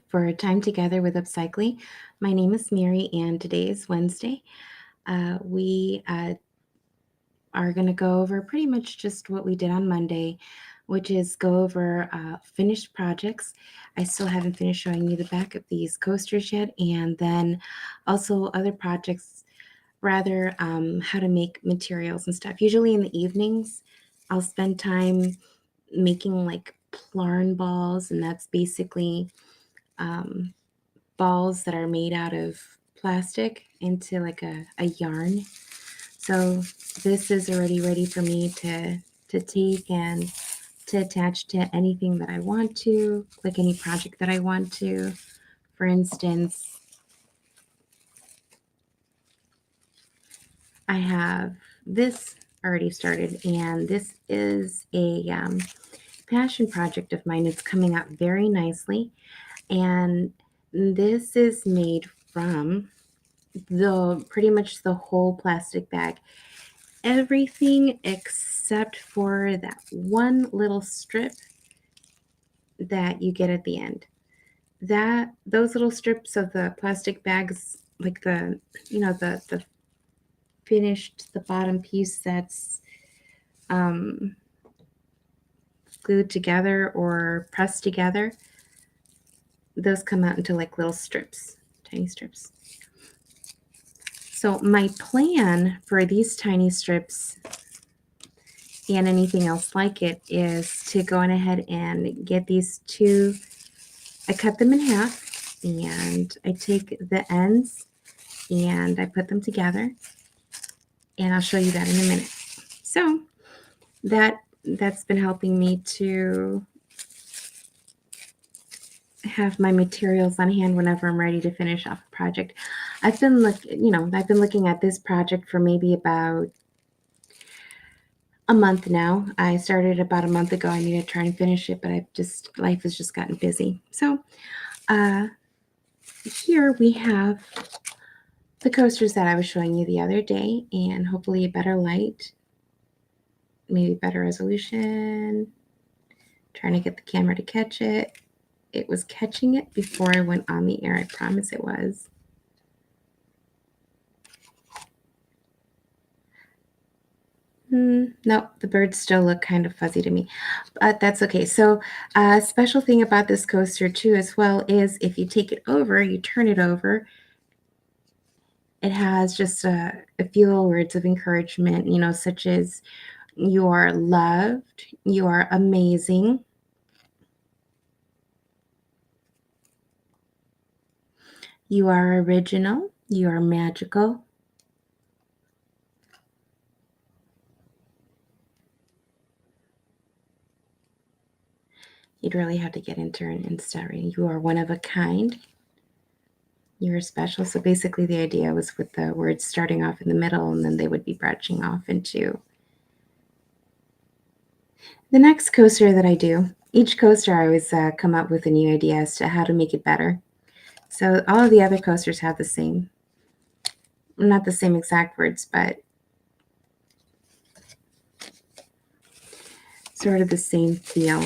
for Time Together with Upcycling. My name is Mary, and today is Wednesday. We are going to go over pretty much just what we did on Monday, which is go over finished projects. I still haven't finished showing you the back of these coasters yet, and then also other projects, rather how to make materials and stuff. Usually in the evenings, I'll spend time making like plarn balls, and that's basically um, balls that are made out of plastic into like a yarn. So this is already ready for me to take and to attach to anything that I want to, like any project that I want to. For instance, I have this already started, and this is a passion project of mine. It's coming out very nicely, and this is made from the pretty much the whole plastic bag. Everything except for that one little strip that you get at the end. Those little strips of the plastic bags, like the finished, the bottom piece that's um, glued together or pressed together, those come out into like little strips, tiny strips. So my plan for these tiny strips and anything else like it is to go on ahead and get these two. I cut them in half, and I take the ends and I put them together, and I'll show you that in a minute. So that's been helping me to have my materials on hand whenever I'm ready to finish off a project. I've been looking at this project for maybe about a month now. I started about a month ago. I need to try and finish it, but life has just gotten busy. So here we have the coasters that I was showing you the other day, and hopefully a better light, maybe better resolution. Trying to get the camera to catch it. It was catching it before I went on the air. I promise it was. No, the birds still look kind of fuzzy to me, but that's okay. So a special thing about this coaster too as well is if you take it over, you turn it over, it has just a few little words of encouragement, such as you are loved, you are amazing, you are original, you are magical. You'd really have to get into and start reading. You are one of a kind. You're special. So basically the idea was with the words starting off in the middle, and then they would be branching off into the next coaster that I do. Each coaster I always come up with a new idea as to how to make it better. So all of the other coasters have the same, not the same exact words, but sort of the same feel.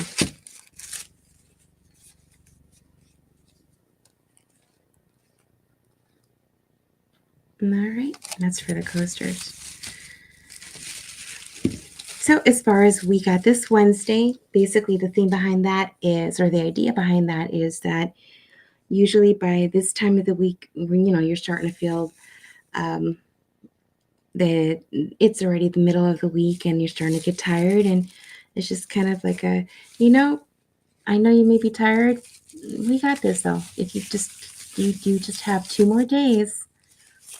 All right, that's for the coasters. So as far as we got this Wednesday, basically the theme behind that is, or the idea behind that is that usually by this time of the week, when you're starting to feel that it's already the middle of the week and you're starting to get tired, and it's just kind of like I know you may be tired. We got this though. If you just have 2 more days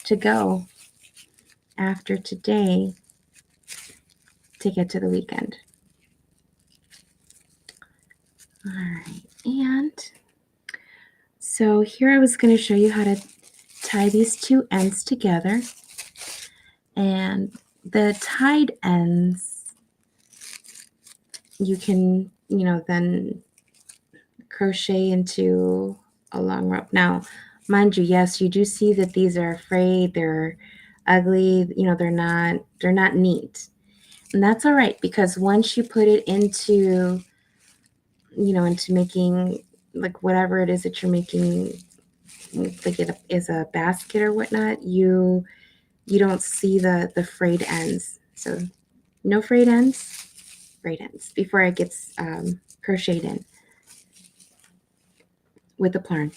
to go after today to get to the weekend. All right, and so here I was going to show you how to tie these two ends together, and the tied ends you can then crochet into a long rope. Now mind you, yes, you do see that these are frayed, they're ugly, they're not neat, and that's all right, because once you put it into into making like whatever it is that you're making, like it is a basket or whatnot, you don't see the frayed ends. So no frayed ends, before it gets crocheted in with the plarn.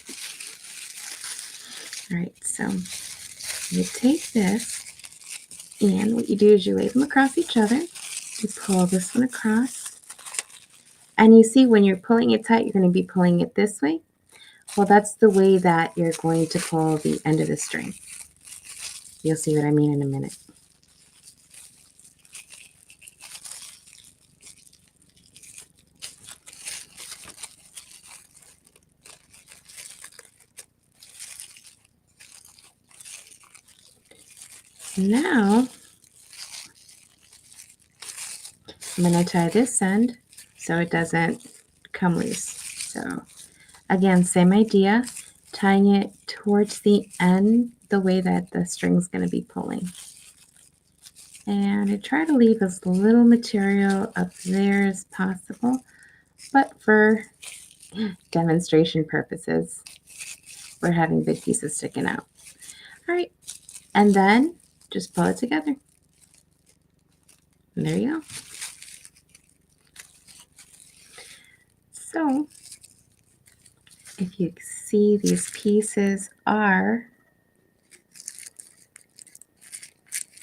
All right, so you take this, and what you do is you lay them across each other. You pull this one across, and you see when you're pulling it tight, you're going to be pulling it this way. Well, that's the way that you're going to pull the end of the string. You'll see what I mean in a minute. Now, I'm going to tie this end so it doesn't come loose. So again, same idea, tying it towards the end the way that the string's going to be pulling. And I try to leave as little material up there as possible, but for demonstration purposes, we're having big pieces sticking out. All right, and then just pull it together. And there you go. So if you see, these pieces are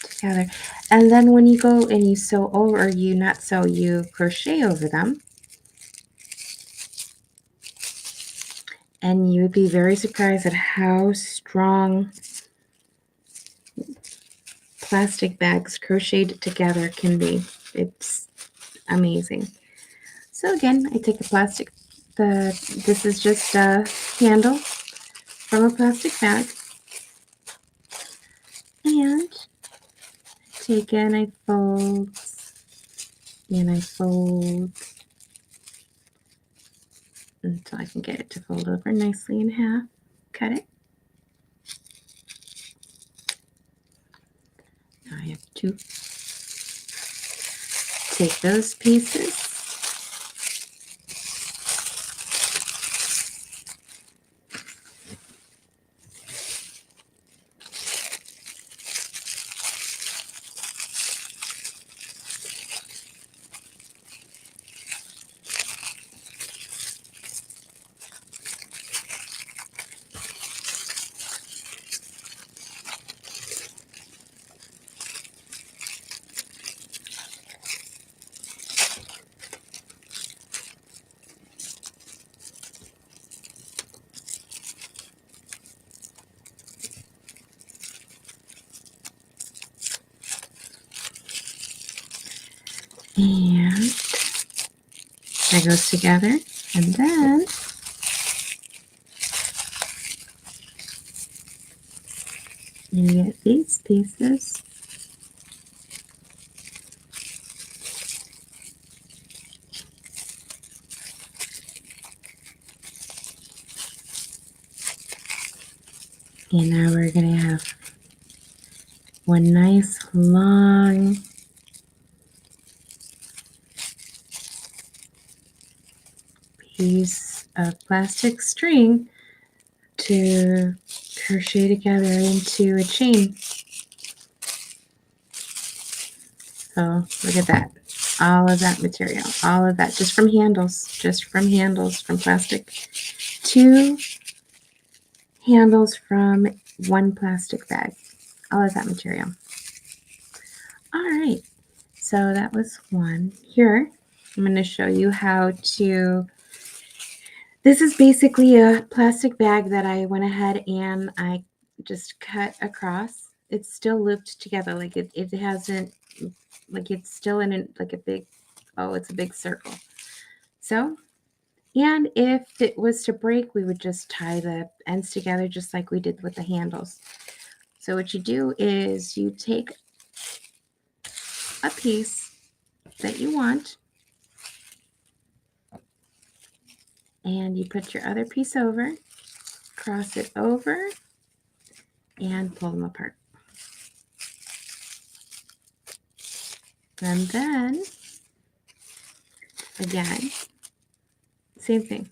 together. And then when you go and you sew over, or you not sew, you crochet over them. And you would be very surprised at how strong plastic bags crocheted together can be. It's amazing. So again, I take a plastic, this is just a handle from a plastic bag. And take it and I fold, and I fold until I can get it to fold over nicely in half. Cut it. Now I have to take those pieces, and that goes together, and then you get these pieces. And now we're going to have one nice long piece of plastic string to crochet together into a chain. So look at that. All of that material, all of that just from handles, from plastic. 2 handles from 1 plastic bag. All of that material. All right, so that was one. Here, I'm going to show you how to, this is basically a plastic bag that I went ahead and I just cut across. It's still looped together, like it hasn't, like it's still in like a big, oh, it's a big circle. So, and if it was to break, we would just tie the ends together just like we did with the handles. So what you do is you take a piece that you want and you put your other piece over, cross it over, and pull them apart. And then, again, same thing.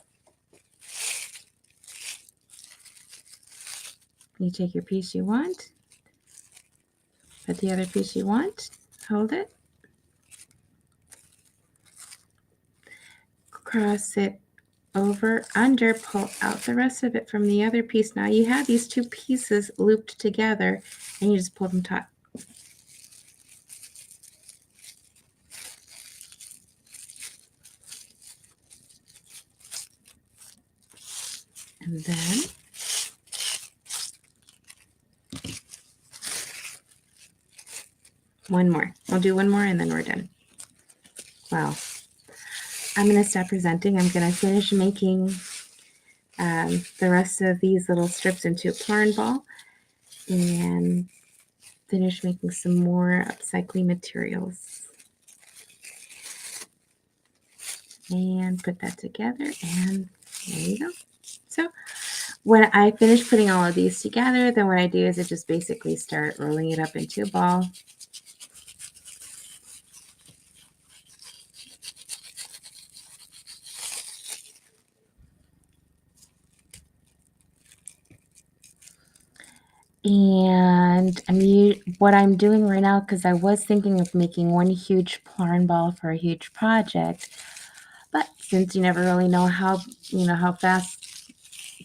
You take your piece you want, put the other piece you want, hold it, cross it over, under, pull out the rest of it from the other piece. Now you have these two pieces looped together and you just pull them taut. And then one more. I'll do one more and then we're done. Well, I'm going to stop presenting. I'm going to finish making the rest of these little strips into a yarn ball and finish making some more upcycling materials. And put that together, and there you go. So when I finish putting all of these together, then what I do is I just basically start rolling it up into a ball. And what I'm doing right now, because I was thinking of making one huge yarn ball for a huge project, but since you never really know how fast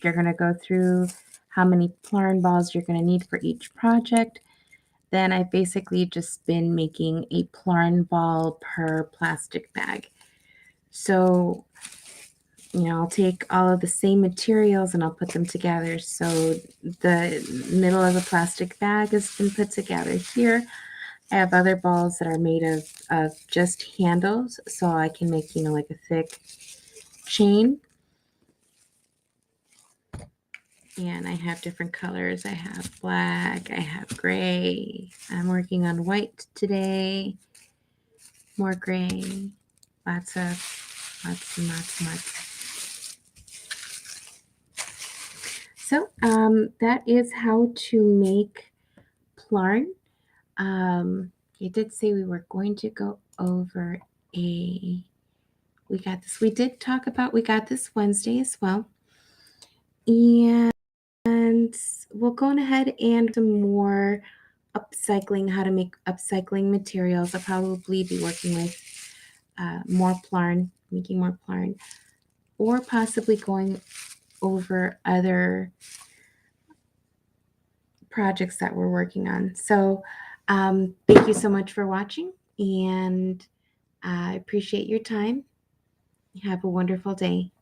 you're going to go through, how many yarn balls you're going to need for each project, then I've basically just been making a yarn ball per plastic bag. So, I'll take all of the same materials and I'll put them together. So the middle of the plastic bag has been put together here. I have other balls that are made of just handles, so I can make, like a thick chain. And I have different colors. I have black, I have gray. I'm working on white today. More gray. Lots and lots. So that is how to make yarn. You did say we were going to go over we got this. We did talk about we got this Wednesday as well. And we'll go ahead and some more upcycling, how to make upcycling materials. I'll probably be working with more yarn, making more yarn, or possibly going over other projects that we're working on. So thank you so much for watching, and I appreciate your time. Have a wonderful day.